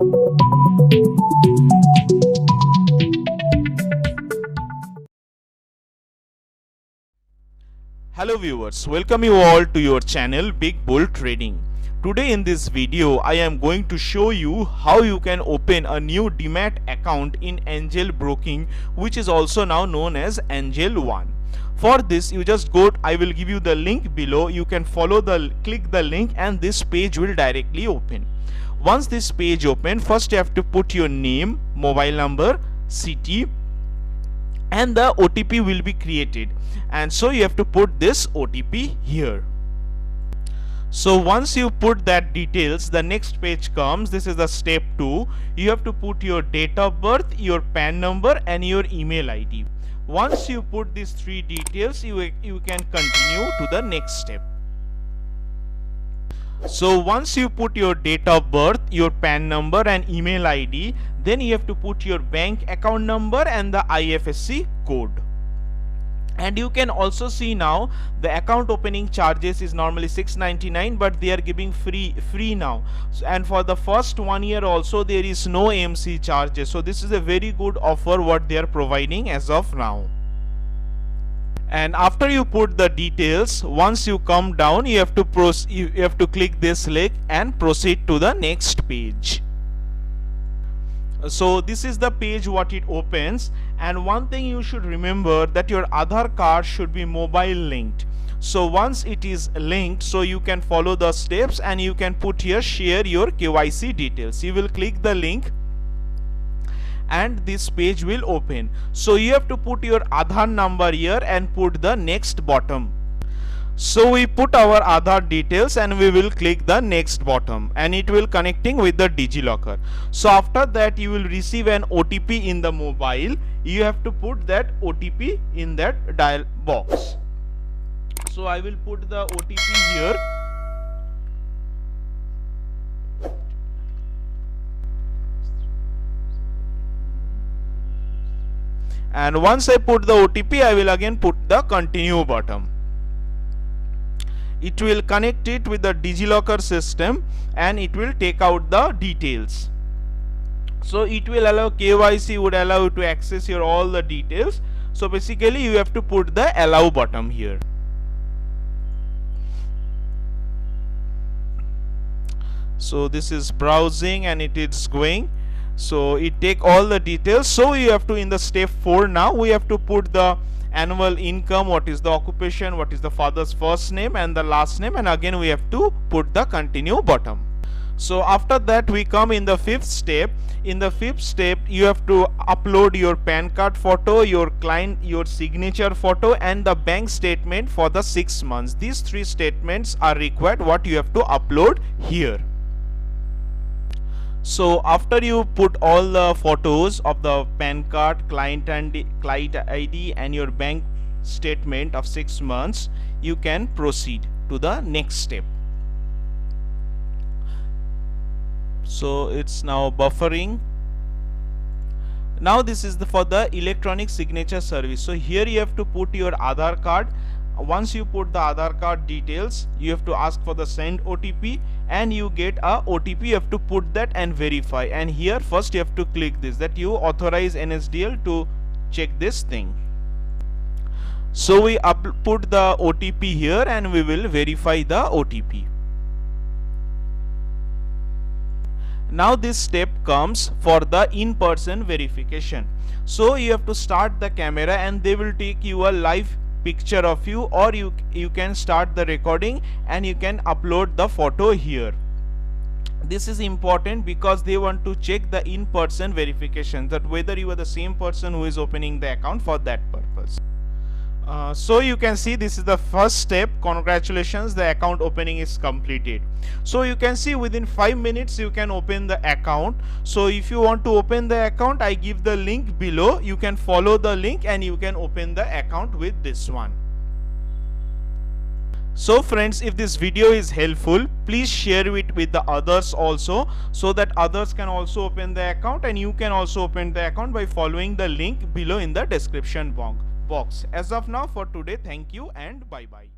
Hello viewers, welcome you all to your channel Big Bull Trading. Today in this video I am going to show you how you can open a new Demat account in Angel Broking, which is also now known as Angel One. For this you just I will give you the link below. You can click the link and this page will directly open. Once this page open, first you have to put your name, mobile number, city, and the OTP will be created, and so you have to put this OTP here. So once you put that details, the next page comes. This is the step 2. You have to put your date of birth, your PAN number and your email ID. Once you put these 3 details, you can continue to the next step. So once you put your date of birth, your PAN number and email ID, then you have to put your bank account number and the IFSC code. And you can also see now the account opening charges is normally $6.99, but they are giving free now. And for the first 1 year also there is no AMC charges. So this is a very good offer what they are providing as of now. And after you put the details, once you come down, you have to click this link and proceed to the next page. So this is the page what it opens, and one thing you should remember that your Aadhaar card should be mobile linked. So once it is linked, so you can follow the steps and you can put here share your KYC details. You will click the link and this page will open. So you have to put your Aadhaar number here and put the next bottom. So we put our Aadhaar details and we will click the next bottom, and it will connecting with the DigiLocker. So after that you will receive an OTP in the mobile. You have to put that OTP in that dial box. So I will put the OTP here. And once I put the OTP, I will again put the continue button. It will connect it with the DigiLocker system and it will take out the details. So it will allow KYC, would allow you to access your all the details. So basically you have to put the allow button here. So this is browsing and it is going. So it take all the details. So you have to, in the step 4 now, we have to put the annual income, what is the occupation, what is the father's first name and the last name, and again we have to put the continue button. So after that we come in the 5th step. In the 5th step you have to upload your PAN card photo, your signature photo and the bank statement for the 6 months. These 3 statements are required what you have to upload here. So after you put all the photos of the PAN card, client ID and your bank statement of 6 months, you can proceed to the next step. So it's now buffering. Now this is for the electronic signature service. So here you have to put your Aadhaar card. Once you put the Aadhaar card details, you have to ask for the send OTP and you get a OTP. You have to put that and verify, and here first you have to click this, that you authorize NSDL to check this thing. So we put the OTP here and we will verify the OTP. Now this step comes for the in-person verification. So you have to start the camera and they will take you a live picture of you, or you can start the recording and you can upload the photo here. This is important because they want to check the in-person verification, that whether you are the same person who is opening the account for that purpose. So you can see this is the first step. Congratulations, the account opening is completed. So you can see within 5 minutes you can open the account. So if you want to open the account, I give the link below. You can follow the link and you can open the account with this one. So friends, if this video is helpful, please share it with the others also, so that others can also open the account, and you can also open the account by following the link below in the description box. As of now, for today, thank you and bye bye.